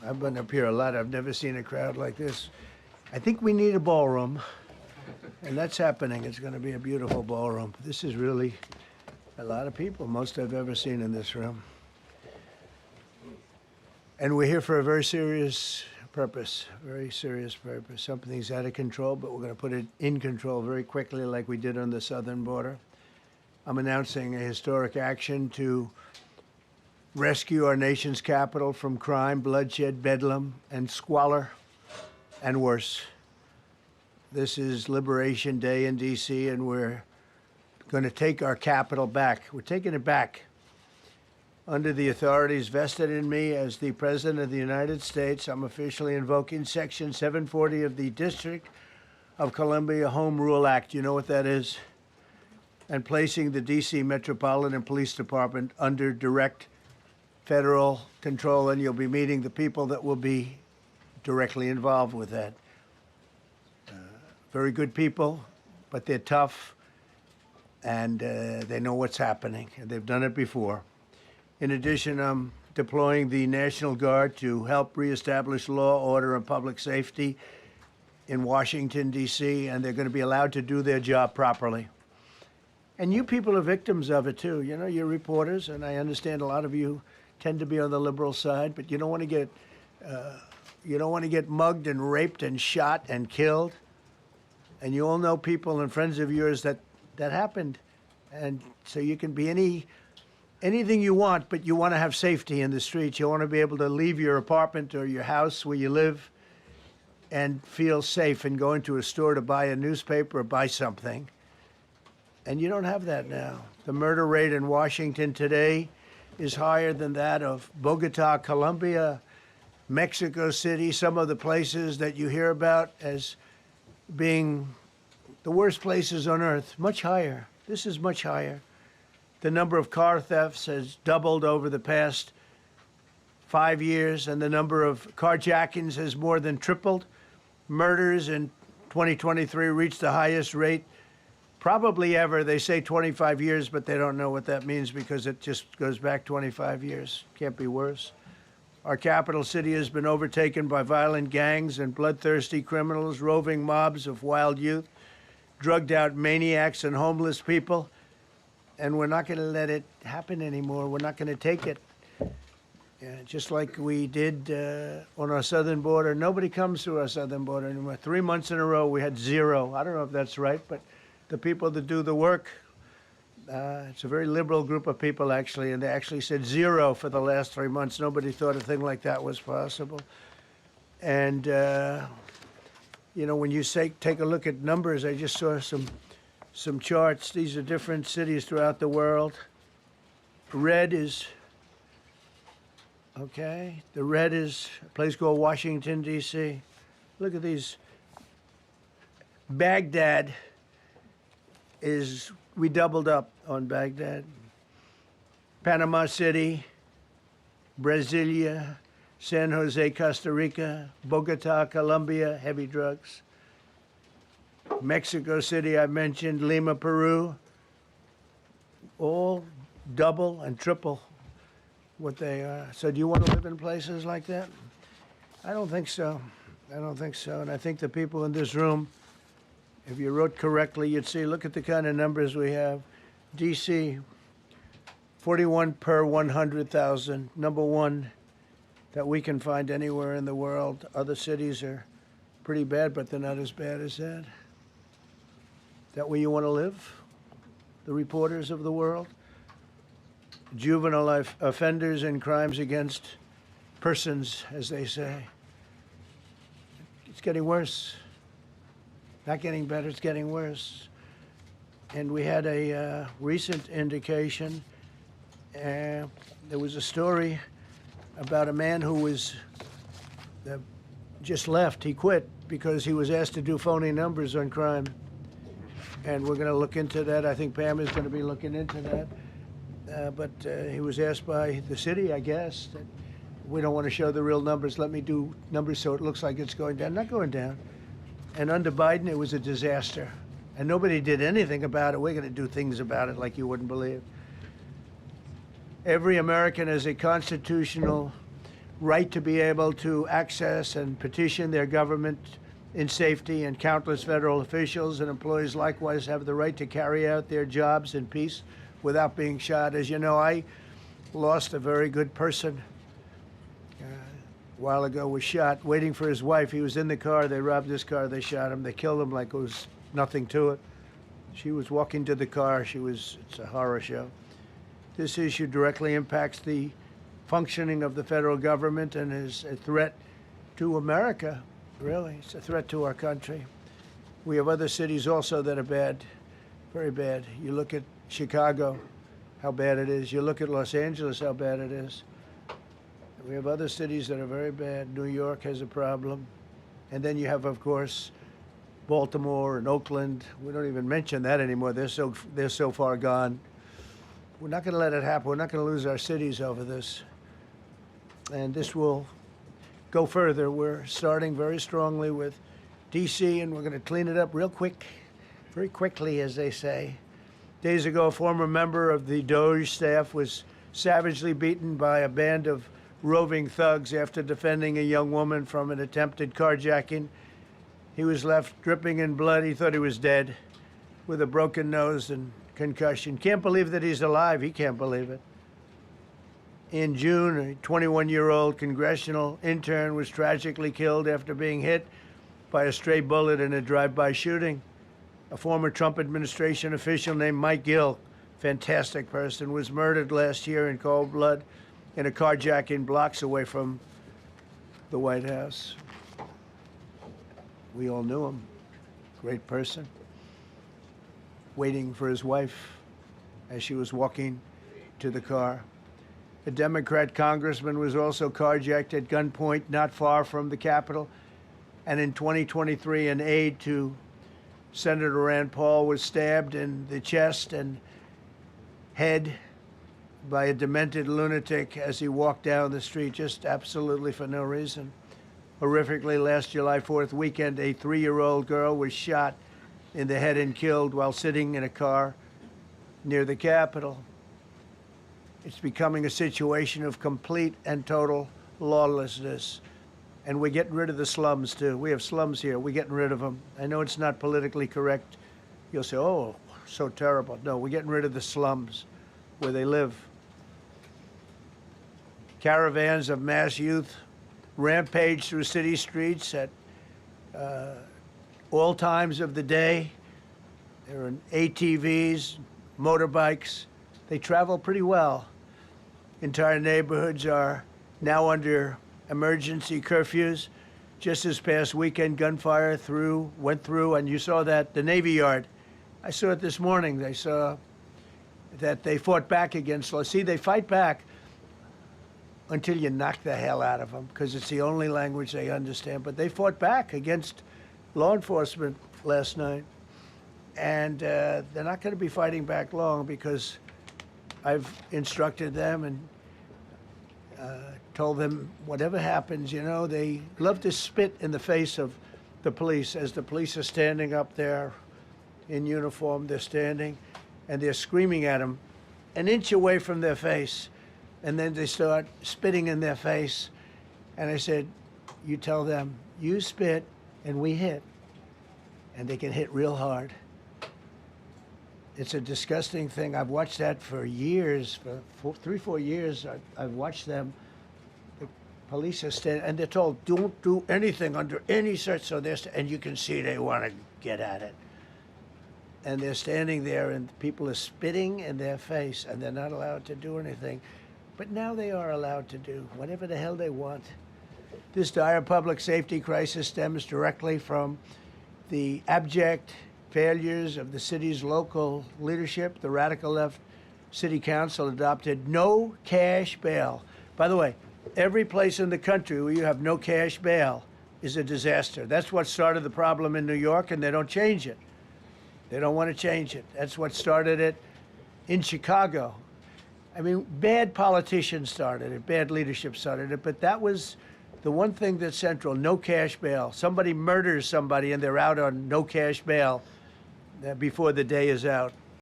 I've been up here a lot. I've never seen a crowd like this. I think we need a ballroom, and that's happening. It's going to be a beautiful ballroom. This is really a lot of people, most I've ever seen in this room. And we're here for a very serious purpose, very serious purpose. Something's out of control, but we're going to put it in control very quickly like we did on the southern border. I'm announcing a historic action to rescue our nation's capital from crime, bloodshed, bedlam, and squalor, and worse. This is Liberation Day in D.C., and we're going to take our capital back. We're taking it back under the authorities vested in me as the President of the United States. I'm officially invoking Section 740 of the District of Columbia Home Rule Act. You know what that is? And placing the D.C. Metropolitan Police Department under direct federal control, and you'll be meeting the people that will be directly involved with that. Very good people, but they're tough, and they know what's happening, and they've done it before. In addition, I'm deploying the National Guard to help reestablish law, order, and public safety in Washington, D.C., and they're going to be allowed to do their job properly. And you people are victims of it, too. You know, you're reporters, and I understand a lot of you tend to be on the liberal side, but you don't want to get mugged and raped and shot and killed. And you all know people and friends of yours that happened. And so you can be anything you want, but you want to have safety in the streets. You want to be able to leave your apartment or your house where you live and feel safe and go into a store to buy a newspaper or buy something. And you don't have that now. The murder rate in Washington today is higher than that of Bogota, Colombia, Mexico City, some of the places that you hear about as being the worst places on earth, much higher. This is much higher. The number of car thefts has doubled over the past 5 years, and the number of carjackings has more than tripled. Murders in 2023 reached the highest rate probably ever. They say 25 years, but they don't know what that means because it just goes back 25 years. Can't be worse. Our capital city has been overtaken by violent gangs and bloodthirsty criminals, roving mobs of wild youth, drugged-out maniacs and homeless people. And we're not going to let it happen anymore. We're not going to take it. Just like we did on our southern border. Nobody comes through our southern border anymore. 3 months in a row, we had zero. I don't know if that's right, but the people that do the work, it's a very liberal group of people, actually, and they actually said zero for the last 3 months. Nobody thought a thing like that was possible. And, you know, when you take a look at numbers, I just saw some charts. These are different cities throughout the world. Red is, okay, the red is a place called Washington, D.C. Look at these. Baghdad we doubled up on Baghdad. Panama City, Brasilia, San Jose, Costa Rica, Bogota, Colombia, heavy drugs. Mexico City, I mentioned, Lima, Peru, all double and triple what they are. So do you want to live in places like that? I don't think so. I don't think so. And I think the people in this room, if you wrote correctly, you'd see, look at the kind of numbers we have. D.C., 41 per 100,000, number one that we can find anywhere in the world. Other cities are pretty bad, but they're not as bad as that. Is that where you want to live? The reporters of the world? Juvenile offenders and crimes against persons, as they say. It's getting worse. Not getting better, it's getting worse. And we had a recent indication. There was a story about a man who was just left. He quit because he was asked to do phony numbers on crime. And we're going to look into that. I think Pam is going to be looking into that. But he was asked by the city, I guess, that we don't want to show the real numbers. Let me do numbers so it looks like it's going down. Not going down. And under Biden, it was a disaster. And nobody did anything about it. We're going to do things about it like you wouldn't believe. Every American has a constitutional right to be able to access and petition their government in safety, and countless federal officials and employees likewise have the right to carry out their jobs in peace without being shot. As you know, I lost a very good person a while ago, was shot waiting for his wife. He was in the car. They robbed his car. They shot him. They killed him like it was nothing to it. She was walking to the car. It's a horror show. This issue directly impacts the functioning of the federal government and is a threat to America, really. It's a threat to our country. We have other cities also that are bad, very bad. You look at Chicago, how bad it is. You look at Los Angeles, how bad it is. We have other cities that are very bad. New York has a problem. And then you have, of course, Baltimore and Oakland. We don't even mention that anymore. They're so far gone. We're not going to let it happen. We're not going to lose our cities over this. And this will go further. We're starting very strongly with D.C., and we're going to clean it up real quick, very quickly, as they say. Days ago, a former member of the DOJ staff was savagely beaten by a band of roving thugs after defending a young woman from an attempted carjacking. He was left dripping in blood. He thought he was dead, with a broken nose and concussion. Can't believe that he's alive. He can't believe it. In June, a 21-year-old congressional intern was tragically killed after being hit by a stray bullet in a drive-by shooting. A former Trump administration official named Mike Gill, fantastic person, was murdered last year in cold blood in a carjacking blocks away from the White House. We all knew him. Great person. Waiting for his wife as she was walking to the car. A Democrat congressman was also carjacked at gunpoint not far from the Capitol. And in 2023, an aide to Senator Rand Paul was stabbed in the chest and head by a demented lunatic as he walked down the street, just absolutely for no reason. Horrifically, last July 4th weekend, a 3-year-old girl was shot in the head and killed while sitting in a car near the Capitol. It's becoming a situation of complete and total lawlessness. And we're getting rid of the slums, too. We have slums here. We're getting rid of them. I know it's not politically correct. You'll say, oh, so terrible. No, we're getting rid of the slums where they live. Caravans of mass youth rampage through city streets at all times of the day. There are ATVs, motorbikes. They travel pretty well. Entire neighborhoods are now under emergency curfews. Just this past weekend, gunfire went through, and you saw that, the Navy Yard. I saw it this morning. They saw that they fought back against law. See, they fight back until you knock the hell out of them, because it's the only language they understand. But they fought back against law enforcement last night. And they're not going to be fighting back long, because I've instructed them and told them whatever happens, you know, they love to spit in the face of the police. As the police are standing up there in uniform, they're standing and they're screaming at them an inch away from their face. And then they start spitting in their face. And I said, you tell them, you spit and we hit. And they can hit real hard. It's a disgusting thing. I've watched that for years, for 3-4 years. I've watched them. The police are standing, and they're told, don't do anything under any search. So and you can see they want to get at it. And they're standing there, and people are spitting in their face, and they're not allowed to do anything. But now they are allowed to do whatever the hell they want. This dire public safety crisis stems directly from the abject failures of the city's local leadership. The radical left city council adopted no cash bail. By the way, every place in the country where you have no cash bail is a disaster. That's what started the problem in New York, and they don't change it. They don't want to change it. That's what started it in Chicago. I mean, bad politicians started it, bad leadership started it, but that was the one thing that's central, no cash bail. Somebody murders somebody and they're out on no cash bail before the day is out.